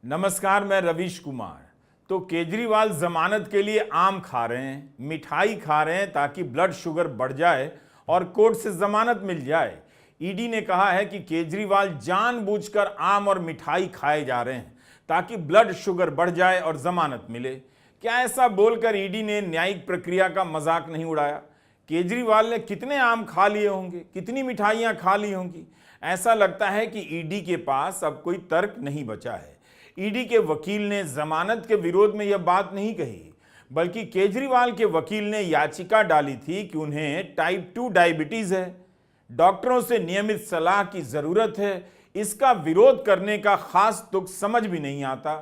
नमस्कार, मैं रवीश कुमार। तो केजरीवाल जमानत के लिए आम खा रहे हैं, मिठाई खा रहे हैं ताकि ब्लड शुगर बढ़ जाए और कोर्ट से जमानत मिल जाए। ईडी ने कहा है कि केजरीवाल जानबूझकर आम और मिठाई खाए जा रहे हैं ताकि ब्लड शुगर बढ़ जाए और जमानत मिले। क्या ऐसा बोलकर ईडी ने न्यायिक प्रक्रिया का मजाक नहीं उड़ाया? केजरीवाल ने कितने आम खा लिए होंगे, कितनी मिठाइयां खा ली होंगी? ऐसा लगता है कि ईडी के पास अब कोई तर्क नहीं बचा है। ईडी के वकील ने जमानत के विरोध में यह बात नहीं कही, बल्कि केजरीवाल के वकील ने याचिका डाली थी कि उन्हें टाइप 2 डायबिटीज है, डॉक्टरों से नियमित सलाह की जरूरत है। इसका विरोध करने का खास तुक समझ भी नहीं आता।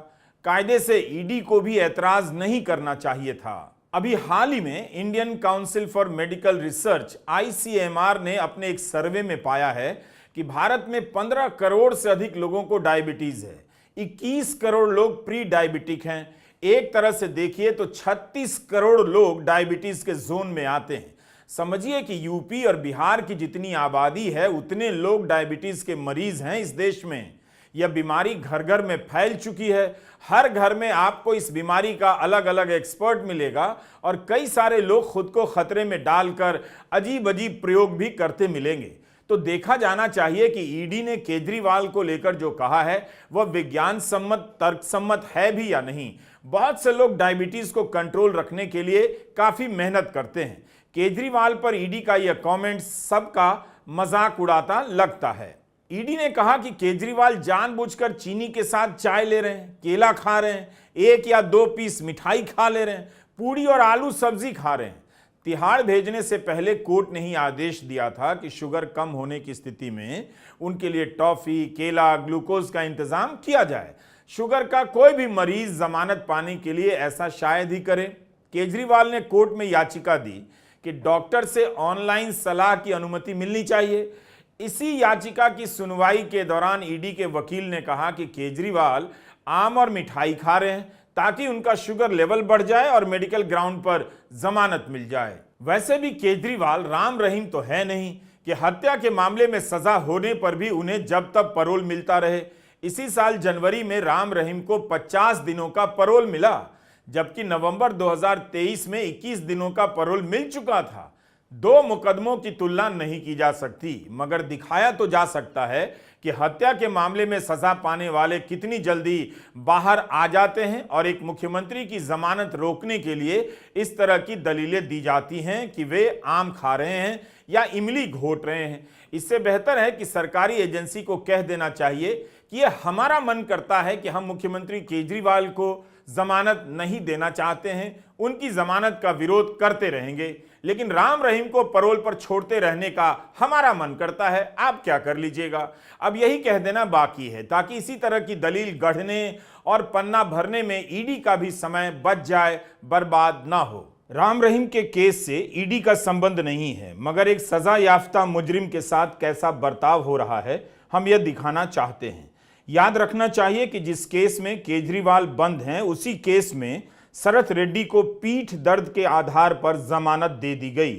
कायदे से ईडी को भी ऐतराज नहीं करना चाहिए था। अभी हाल ही में Indian council for medical research ICMR ने अपने एक सर्वे में पाया है कि भारत में 15 करोड़ से अधिक लोगों को डायबिटीज है। 21 करोड़ लोग प्री डायबिटिक हैं। एक तरह से देखिए तो 36 करोड़ लोग डायबिटीज के जोन में आते हैं। समझिए कि यूपी और बिहार की जितनी आबादी है उतने लोग डायबिटीज के मरीज हैं इस देश में। यह बीमारी घर घर में फैल चुकी है। हर घर में आपको इस बीमारी का अलग अलग एक्सपर्ट मिलेगा और कई सारे लोग खुद को खतरे में डालकर अजीब अजीब प्रयोग भी करते मिलेंगे। तो देखा जाना चाहिए कि ईडी ने केजरीवाल को लेकर जो कहा है वह विज्ञान सम्मत, तर्कसम्मत है भी या नहीं। बहुत से लोग डायबिटीज को कंट्रोल रखने के लिए काफी मेहनत करते हैं। केजरीवाल पर ईडी का यह कमेंट सबका मजाक उड़ाता लगता है। ईडी ने कहा कि केजरीवाल जानबूझकर चीनी के साथ चाय ले रहे हैं, केला खा रहे हैं, 1 या 2 पीस मिठाई खा ले रहे हैं, पूरी और आलू सब्जी खा रहे हैं। तिहाड़ भेजने से पहले कोर्ट ने ही आदेश दिया था कि शुगर कम होने की स्थिति में उनके लिए टॉफी, केला, ग्लूकोज का इंतजाम किया जाए। शुगर का कोई भी मरीज जमानत पाने के लिए ऐसा शायद ही करे। केजरीवाल ने कोर्ट में याचिका दी कि डॉक्टर से ऑनलाइन सलाह की अनुमति मिलनी चाहिए। इसी याचिका की सुनवाई के दौरान ईडी के वकील ने कहा कि केजरीवाल आम और मिठाई खा रहे हैं ताकि उनका शुगर लेवल बढ़ जाए और मेडिकल ग्राउंड पर जमानत मिल जाए। वैसे भी केजरीवाल राम रहीम तो है नहीं कि हत्या के मामले में सजा होने पर भी उन्हें जब तक पैरोल मिलता रहे। इसी साल जनवरी में राम रहीम को 50 दिनों का पैरोल मिला, जबकि नवंबर 2023 में 21 दिनों का पैरोल मिल चुका था। 2 मुकदमों की तुलना नहीं की जा सकती, मगर दिखाया तो जा सकता है कि हत्या के मामले में सजा पाने वाले कितनी जल्दी बाहर आ जाते हैं और एक मुख्यमंत्री की जमानत रोकने के लिए इस तरह की दलीलें दी जाती हैं कि वे आम खा रहे हैं या इमली घोट रहे हैं। इससे बेहतर है कि सरकारी एजेंसी को कह देना चाहिए कि यह हमारा मन करता है कि हम मुख्यमंत्री केजरीवाल को जमानत नहीं देना चाहते हैं, उनकी जमानत का विरोध करते रहेंगे, लेकिन राम रहीम को पैरोल पर छोड़ते रहने का हमारा मन करता है, आप क्या कर लीजिएगा। अब यही कह देना बाकी है ताकि इसी तरह की दलील गढ़ने और पन्ना भरने में ईडी का भी समय बच जाए, बर्बाद ना हो। राम रहीम के केस से ईडी का संबंध नहीं है, मगर एक सजा याफ्ता मुजरिम के साथ कैसा बर्ताव हो रहा है हम यह दिखाना चाहते हैं। याद रखना चाहिए कि जिस केस में केजरीवाल बंद हैं उसी केस में शरत रेड्डी को पीठ दर्द के आधार पर जमानत दे दी गई।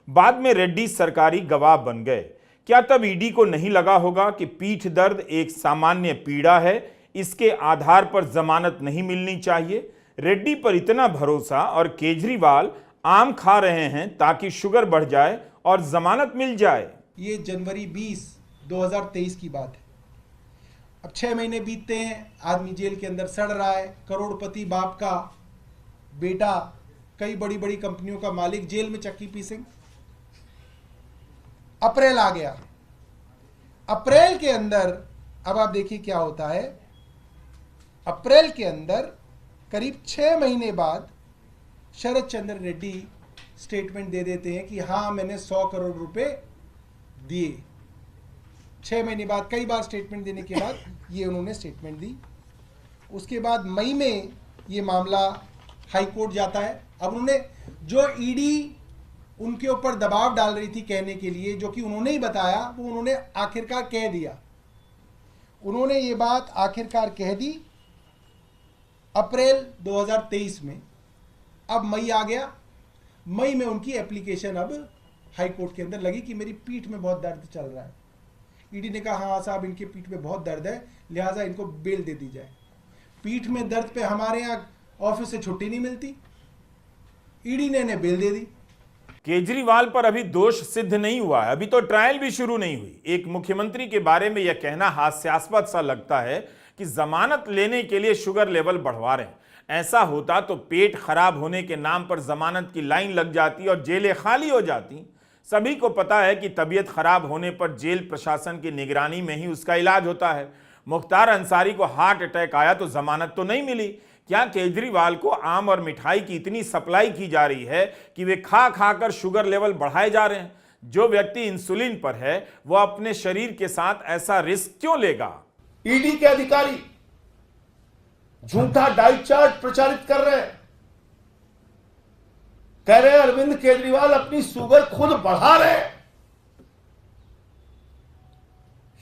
बाद में रेड्डी सरकारी गवाह बन गए। क्या तब ईडी को नहीं लगा होगा कि पीठ दर्द एक सामान्य पीड़ा है, इसके आधार पर जमानत नहीं मिलनी चाहिए? रेड्डी पर इतना भरोसा और केजरीवाल आम खा रहे हैं ताकि शुगर बढ़ जाए और जमानत मिल जाए। ये जनवरी 20, 2023 की बात है। अब 6 महीने बीतते हैं, आदमी जेल के अंदर सड़ रहा है। करोड़पति बाप का बेटा, कई बड़ी बड़ी कंपनियों का मालिक जेल में चक्की पीसेंगे। अप्रैल आ गया। अप्रैल के अंदर अब आप देखिए क्या होता है। अप्रैल के अंदर करीब 6 महीने बाद शरद चंद्र रेड्डी स्टेटमेंट दे देते हैं कि हाँ मैंने 100 करोड़ रुपए दिए। 6 महीने बाद कई बार स्टेटमेंट देने के बाद ये उन्होंने स्टेटमेंट दी। उसके बाद मई में ये मामला हाई कोर्ट जाता है। अब उन्होंने जो ईडी उनके ऊपर दबाव डाल रही थी कहने के लिए, जो कि उन्होंने ही बताया, वो उन्होंने आखिरकार कह दिया। उन्होंने ये बात आखिरकार कह दी अप्रैल 2023 में। अब मई आ गया। मई में उनकी एप्लीकेशन अब हाई कोर्ट के अंदर लगी कि मेरी पीठ में बहुत दर्द चल रहा है। ईडी ने कहा हाँ साहब इनके पीठ में बहुत दर्द है, लिहाजा इनको बेल दे दी जाए। पीठ में दर्द पे हमारे यहाँ ऑफिस से छुट्टी नहीं मिलती, ईडी ने इन्हें बेल दे दी। केजरीवाल पर अभी दोष सिद्ध नहीं हुआ है, अभी तो ट्रायल भी शुरू नहीं हुई। एक मुख्यमंत्री के बारे में यह कहना हास्यास्पद सा लगता है कि जमानत लेने के लिए शुगर लेवल बढ़वा रहे हैं। ऐसा होता तो पेट खराब होने के नाम पर जमानत की लाइन लग जाती और जेलें खाली हो जाती। सभी को पता है कि तबीयत खराब होने पर जेल प्रशासन की निगरानी में ही उसका इलाज होता है। मुख्तार अंसारी को हार्ट अटैक आया तो जमानत तो नहीं मिली। क्या केजरीवाल को आम और मिठाई की इतनी सप्लाई की जा रही है कि वे खा खा कर शुगर लेवल बढ़ाए जा रहे हैं? जो व्यक्ति इंसुलिन पर है वो अपने शरीर के साथ ऐसा रिस्क क्यों लेगा? ईडी के अधिकारी झूठा डाइट चार्ट प्रचारित कर रहे हैं, कह रहे हैं अरविंद केजरीवाल अपनी शुगर खुद बढ़ा रहे हैं।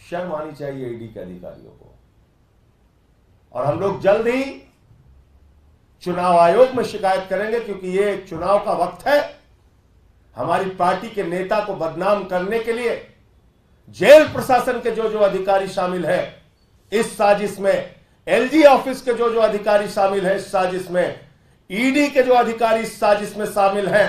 शर्म आनी चाहिए ईडी के अधिकारियों को। और हम लोग जल्द ही चुनाव आयोग में शिकायत करेंगे, क्योंकि ये चुनाव का वक्त है। हमारी पार्टी के नेता को बदनाम करने के लिए जेल प्रशासन के जो जो अधिकारी शामिल है इस साजिश में, एलजी ऑफिस के जो जो अधिकारी शामिल हैं इस साजिश में, ईडी के जो अधिकारी इस साजिश में शामिल हैं,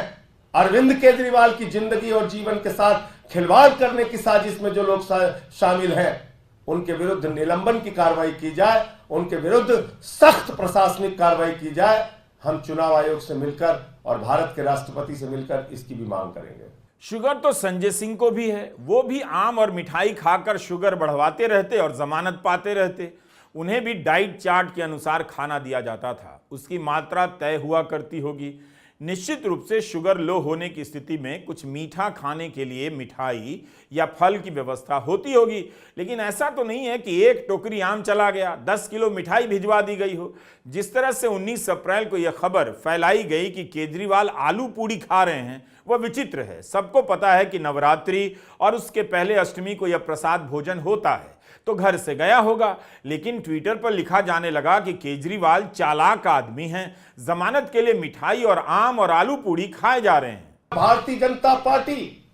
अरविंद केजरीवाल की जिंदगी और जीवन के साथ खिलवाड़ करने की साजिश में जो लोग शामिल हैं, उनके विरुद्ध निलंबन की कार्रवाई की जाए, उनके विरुद्ध सख्त प्रशासनिक कार्रवाई की जाए। हम चुनाव आयोग से मिलकर और भारत के राष्ट्रपति से मिलकर इसकी भी मांग करेंगे। शुगर तो संजय सिंह को भी है, वो भी आम और मिठाई खाकर शुगर बढ़वाते रहते और जमानत पाते रहते। उन्हें भी डाइट चार्ट के अनुसार खाना दिया जाता था, उसकी मात्रा तय हुआ करती होगी। निश्चित रूप से शुगर लो होने की स्थिति में कुछ मीठा खाने के लिए मिठाई या फल की व्यवस्था होती होगी, लेकिन ऐसा तो नहीं है कि एक टोकरी आम चला गया, 10 किलो मिठाई भिजवा दी गई हो। जिस तरह से 19 अप्रैल को यह खबर फैलाई गई कि केजरीवाल आलू पूड़ी खा रहे हैं, वह विचित्र है। सबको पता है कि नवरात्रि और उसके पहले अष्टमी को यह प्रसाद भोजन होता है, तो घर से गया होगा। लेकिन ट्विटर पर लिखा जाने लगा कि केजरीवाल चालाक आदमी हैं, जमानत के लिए मिठाई और आम और आलू पूड़ी खाए जा रहे हैं। भारतीय जनता पार्टी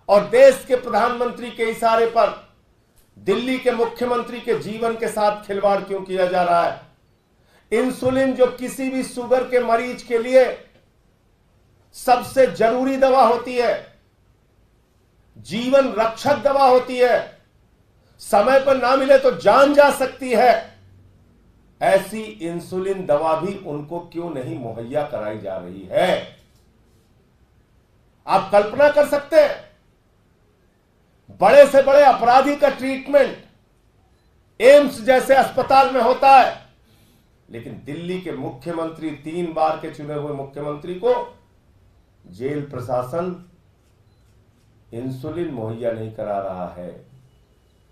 और देश के प्रधानमंत्री के इशारे पर दिल्ली के मुख्यमंत्री के जीवन के साथ खिलवाड़ क्यों किया जा रहा है? इंसुलिन जो किसी भी शुगर के मरीज के लिए सबसे जरूरी दवा होती है, जीवन रक्षक दवा होती है, समय पर ना मिले तो जान जा सकती है, ऐसी इंसुलिन दवा भी उनको क्यों नहीं मुहैया कराई जा रही है? आप कल्पना कर सकते हैं, बड़े से बड़े अपराधी का ट्रीटमेंट एम्स जैसे अस्पताल में होता है, लेकिन दिल्ली के मुख्यमंत्री, 3 बार के चुने हुए मुख्यमंत्री को जेल प्रशासन इंसुलिन मुहैया नहीं करा रहा है।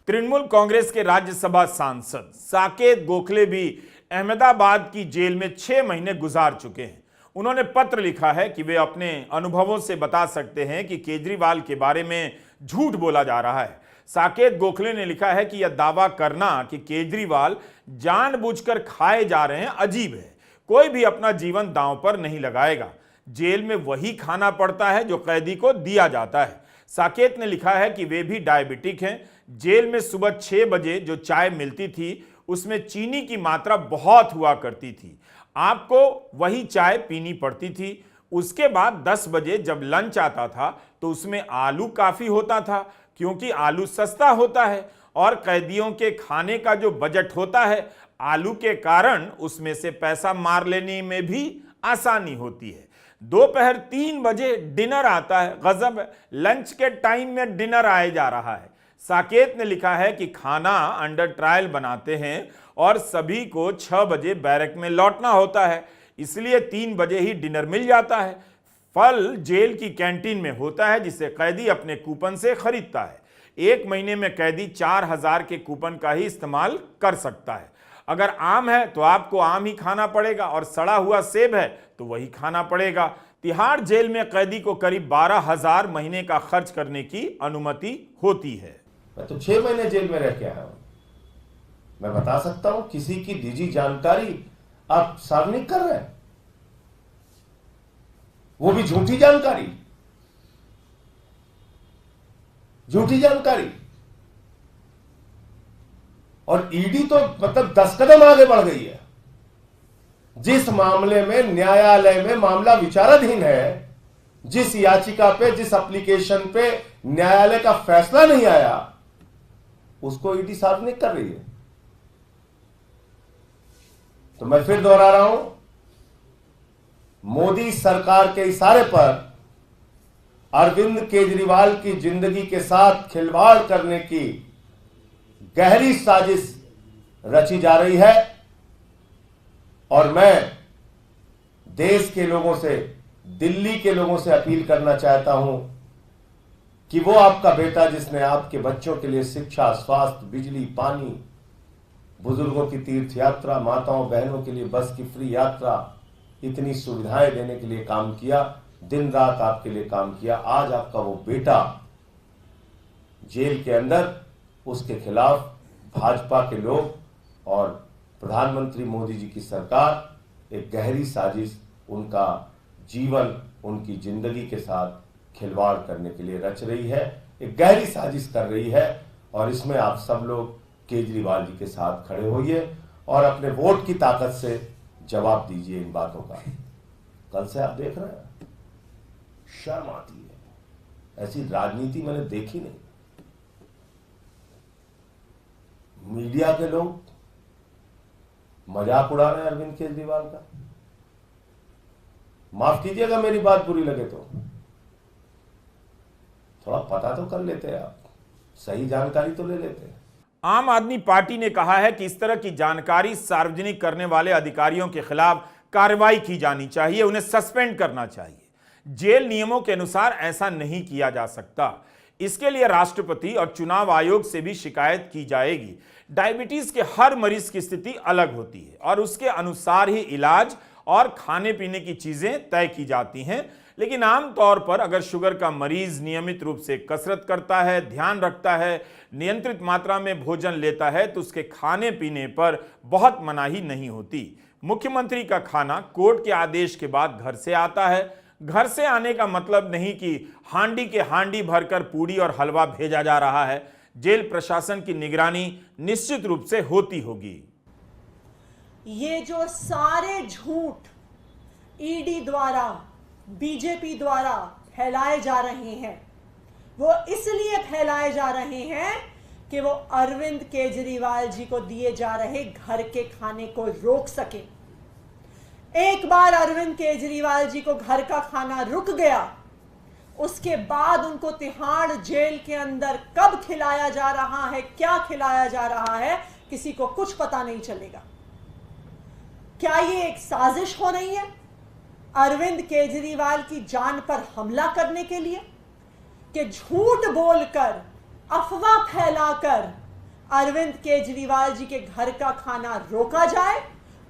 तृणमूल कांग्रेस के राज्यसभा सांसद साकेत गोखले भी अहमदाबाद की जेल में 6 महीने गुजार चुके हैं। उन्होंने पत्र लिखा है कि वे अपने अनुभवों से बता सकते हैं कि केजरीवाल के बारे में झूठ बोला जा रहा है। साकेत गोखले ने लिखा है कि यह दावा करना कि केजरीवाल जानबूझकर खाए जा रहे हैं अजीब है। कोई भी अपना जीवन दांव पर नहीं लगाएगा। जेल में वही खाना पड़ता है जो कैदी को दिया जाता है। साकेत ने लिखा है कि वे भी डायबिटिक हैं। जेल में सुबह 6 बजे जो चाय मिलती थी उसमें चीनी की मात्रा बहुत हुआ करती थी, आपको वही चाय पीनी पड़ती थी। उसके बाद 10 बजे जब लंच आता था तो उसमें आलू काफी होता था, क्योंकि आलू सस्ता होता है और कैदियों के खाने का जो बजट होता है, आलू के कारण उसमें से पैसा मार लेने में भी आसानी होती है। दोपहर 3 बजे डिनर आता है, गजब है, लंच के टाइम में डिनर आए जा रहा है। साकेत ने लिखा है कि खाना अंडर ट्रायल बनाते हैं और सभी को 6 बजे बैरक में लौटना होता है, इसलिए 3 बजे ही डिनर मिल जाता है। फल जेल की कैंटीन में होता है जिसे कैदी अपने कूपन से खरीदता है। 1 महीने में कैदी 4000 के कूपन का ही इस्तेमाल कर सकता है। अगर आम है तो आपको आम ही खाना पड़ेगा और सड़ा हुआ सेब है तो वही खाना पड़ेगा। तिहाड़ जेल में कैदी को करीब 12,000 महीने का खर्च करने की अनुमति होती है। मैं तो 6 महीने जेल में रह के आया हूं। मैं बता सकता हूं, किसी की निजी जानकारी आप सार्वजनिक कर रहे हैं, वो भी झूठी जानकारी, झूठी जानकारी। और ईडी तो मतलब 10 कदम आगे बढ़ गई है। जिस मामले में न्यायालय में मामला विचाराधीन है, जिस याचिका पे, जिस एप्लीकेशन पे न्यायालय का फैसला नहीं आया, उसको ईडी सार्वजनिक कर रही है। तो मैं फिर दोहरा रहा हूं, मोदी सरकार के इशारे पर अरविंद केजरीवाल की जिंदगी के साथ खिलवाड़ करने की गहरी साजिश रची जा रही है। और मैं देश के लोगों से, दिल्ली के लोगों से अपील करना चाहता हूं कि वो आपका बेटा, जिसने आपके बच्चों के लिए शिक्षा, स्वास्थ्य, बिजली, पानी, बुजुर्गों की तीर्थ यात्रा, माताओं बहनों के लिए बस की फ्री यात्रा, इतनी सुविधाएं देने के लिए काम किया, दिन रात आपके लिए काम किया, आज आपका वो बेटा जेल के अंदर, उसके खिलाफ भाजपा के लोग और प्रधानमंत्री मोदी जी की सरकार एक गहरी साजिश, उनका जीवन, उनकी जिंदगी के साथ खिलवाड़ करने के लिए रच रही है, एक गहरी साजिश कर रही है। और इसमें आप सब लोग केजरीवाल जी के साथ खड़े होइए और अपने वोट की ताकत से जवाब दीजिए इन बातों का। कल से आप देख रहे हैं, शर्म आती है, ऐसी राजनीति मैंने देखी नहीं। मीडिया के लोग मजाक उड़ा रहे हैं अरविंद केजरीवाल का। माफ कीजिएगा मेरी बात बुरी लगे तो, थोड़ा पता तो कर लेते आप, सही जानकारी तो ले लेते। आम आदमी पार्टी ने कहा है कि इस तरह की जानकारी सार्वजनिक करने वाले अधिकारियों के खिलाफ कार्रवाई की जानी चाहिए, उन्हें सस्पेंड करना चाहिए। जेल नियमों के अनुसार ऐसा नहीं किया जा सकता। इसके लिए राष्ट्रपति और चुनाव आयोग से भी शिकायत की जाएगी। डायबिटीज के हर मरीज की स्थिति अलग होती है और उसके अनुसार ही इलाज और खाने पीने की चीजें तय की जाती हैं। लेकिन आमतौर पर अगर शुगर का मरीज नियमित रूप से कसरत करता है, ध्यान रखता है, नियंत्रित मात्रा में भोजन लेता है, तो उसके खाने पीने पर बहुत मनाही नहीं होती। मुख्यमंत्री का खाना कोर्ट के आदेश के बाद घर से आता है। घर से आने का मतलब नहीं कि हांडी के हांडी भरकर पूड़ी और हलवा भेजा जा रहा है। जेल प्रशासन की निगरानी निश्चित रूप से होती होगी। ये जो सारे झूठ ईडी द्वारा, बीजेपी द्वारा फैलाए जा रहे हैं, वो इसलिए फैलाए जा रहे हैं कि वो अरविंद केजरीवाल जी को दिए जा रहे घर के खाने को रोक सके। एक बार अरविंद केजरीवाल जी को घर का खाना रुक गया, उसके बाद उनको तिहाड़ जेल के अंदर कब खिलाया जा रहा है, क्या खिलाया जा रहा है, किसी को कुछ पता नहीं चलेगा। क्या ये एक साजिश हो रही है अरविंद केजरीवाल की जान पर हमला करने के लिए, कि झूठ बोलकर, अफवाह फैलाकर अरविंद केजरीवाल जी के घर का खाना रोका जाए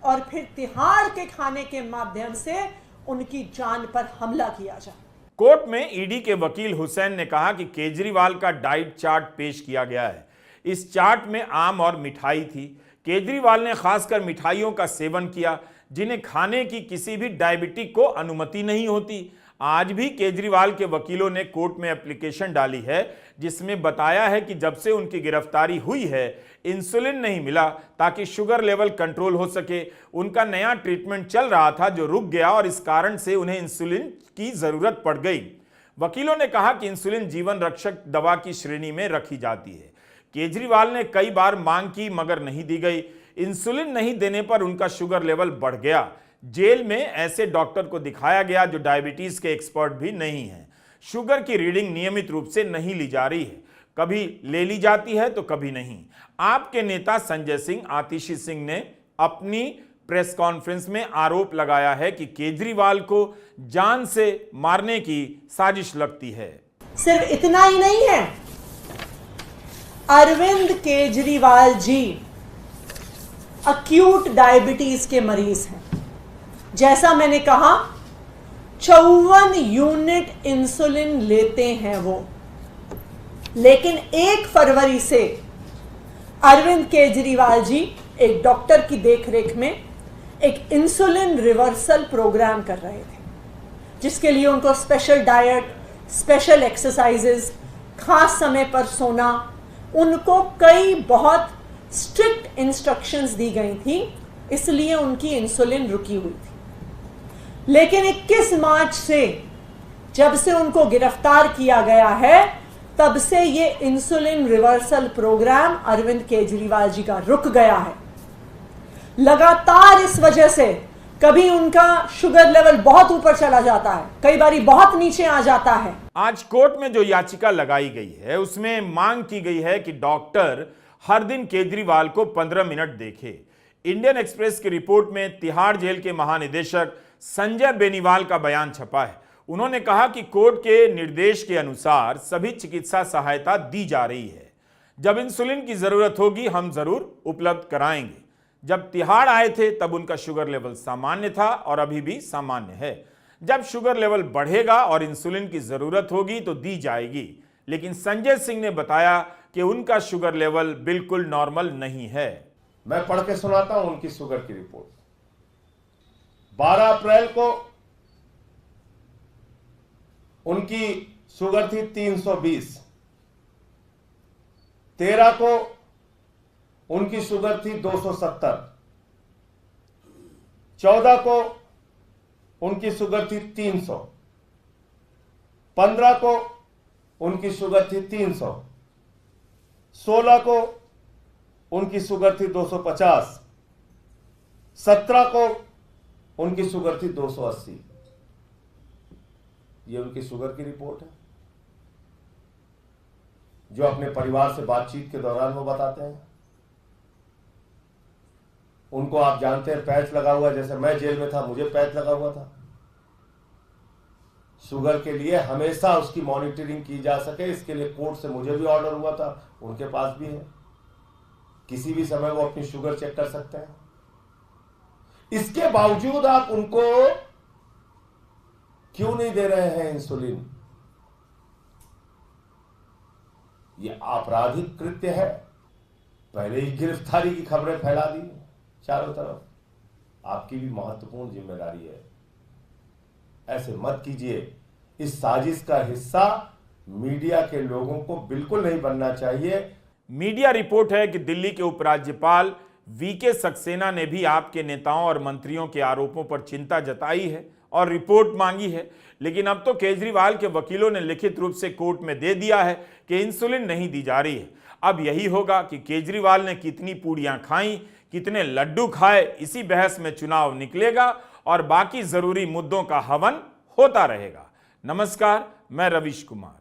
और फिर तिहाड़ के खाने के माध्यम से उनकी जान पर हमला किया जाए। कोर्ट में ईडी के वकील हुसैन ने कहा कि केजरीवाल का डाइट चार्ट पेश किया गया है। इस चार्ट में आम और मिठाई थी। केजरीवाल ने खासकर मिठाइयों का सेवन किया, जिन्हें खाने की किसी भी डायबिटिक को अनुमति नहीं होती। आज भी केजरीवाल के वकीलों ने कोर्ट में एप्लीकेशन डाली है, जिसमें बताया है कि जब से उनकी गिरफ्तारी हुई है, इंसुलिन नहीं मिला ताकि शुगर लेवल कंट्रोल हो सके। उनका नया ट्रीटमेंट चल रहा था जो रुक गया और इस कारण से उन्हें इंसुलिन की जरूरत पड़ गई। वकीलों ने कहा कि इंसुलिन जीवन रक्षक दवा की श्रेणी में रखी जाती है। केजरीवाल ने कई बार मांग की मगर नहीं दी गई। इंसुलिन नहीं देने पर उनका शुगर लेवल बढ़ गया। जेल में ऐसे डॉक्टर को दिखाया गया जो डायबिटीज के एक्सपर्ट भी नहीं हैं। शुगर की रीडिंग नियमित रूप से नहीं ली जा रही है, कभी ले ली जाती है तो कभी नहीं। आपके नेता संजय सिंह, आतिशी सिंह ने अपनी प्रेस कॉन्फ्रेंस में आरोप लगाया है कि केजरीवाल को जान से मारने की साजिश लगती है। सिर्फ इतना ही नहीं है, अरविंद केजरीवाल जी अक्यूट डायबिटीज के मरीज हैं। जैसा मैंने कहा, 54 यूनिट इंसुलिन लेते हैं वो, लेकिन 1 फरवरी से अरविंद केजरीवाल जी एक डॉक्टर की देखरेख में एक इंसुलिन रिवर्सल प्रोग्राम कर रहे थे, जिसके लिए उनको स्पेशल डाइट, स्पेशल एक्सरसाइजेस, खास समय पर सोना, उनको कई बहुत स्ट्रिक्ट इंस्ट्रक्शंस दी गई थी इसलिए उनकी इंसुलिन रुकी हुई थी। लेकिन 21 मार्च से जब से उनको गिरफ्तार किया गया है, तब से ये insulin reversal programme Arvind Kejriwal ji का रुक गया है। लगातार इस वजह से कभी उनका शुगर लेवल बहुत ऊपर चला जाता है, कई बारी बहुत नीचे आ जाता है। आज कोर्ट में जो याचिका लगाई गई है उसमें मांग की गई है कि डॉक्टर हर दिन केजरीवाल को 15 मिनट देखे। इंडियन एक्सप्रेस की रिपोर्ट में तिहाड़ जेल के महानिदेशक संजय बेनीवाल का बयान छपा है। उन्होंने कहा कि कोर्ट के निर्देश के अनुसार सभी चिकित्सा सहायता दी जा रही है। जब इंसुलिन की जरूरत होगी हम जरूर उपलब्ध कराएंगे। जब तिहाड़ आए थे तब उनका शुगर लेवल सामान्य था और अभी भी सामान्य है। जब शुगर लेवल बढ़ेगा और इंसुलिन की जरूरत होगी तो दी जाएगी। लेकिन संजय सिंह ने बताया कि उनका शुगर लेवल बिल्कुल नॉर्मल नहीं है। मैं पढ़ के सुनाता हूं उनकी शुगर की रिपोर्ट। 12 अप्रैल को उनकी शुगर थी 320। 13 को उनकी शुगर थी 270। 14 को उनकी शुगर थी 300। 15 को उनकी शुगर थी 300। 16 को उनकी शुगर थी 250। 17 को उनकी शुगर थी 280। ये उनकी शुगर की रिपोर्ट है जो अपने परिवार से बातचीत के दौरान वो बताते हैं। उनको आप जानते हैं पैच लगा हुआ, जैसे मैं जेल में था मुझे पैच लगा हुआ था। शुगर के लिए हमेशा उसकी मॉनिटरिंग की जा सके, इसके लिए कोर्ट से मुझे भी ऑर्डर हुआ था, उनके पास भी है। किसी भी समय वो अपनी शुगर चेक कर सकते हैं। इसके बावजूद आप उनको क्यों नहीं दे रहे हैं इंसुलिन? ये आपराधिक कृत्य है। पहले ही गिरफ्तारी की खबरें फैला दी चारों तरफ। आपकी भी महत्वपूर्ण जिम्मेदारी है। ऐसे मत कीजिए। इस साजिश का हिस्सा मीडिया के लोगों को बिल्कुल नहीं बनना चाहिए। मीडिया रिपोर्ट है कि दिल्ली के उपराज्यपाल वीके सक्सेना ने भी आपके नेताओं और मंत्रियों के आरोपों पर चिंता जताई है और रिपोर्ट मांगी है। लेकिन अब तो केजरीवाल के वकीलों ने लिखित रूप से कोर्ट में दे दिया है कि इंसुलिन नहीं दी जा रही है। अब यही होगा कि केजरीवाल ने कितनी पूड़ियां खाई, कितने लड्डू खाए, इसी बहस में चुनाव निकलेगा और बाकी जरूरी मुद्दों का हवन होता रहेगा। नमस्कार, मैं रविश कुमार।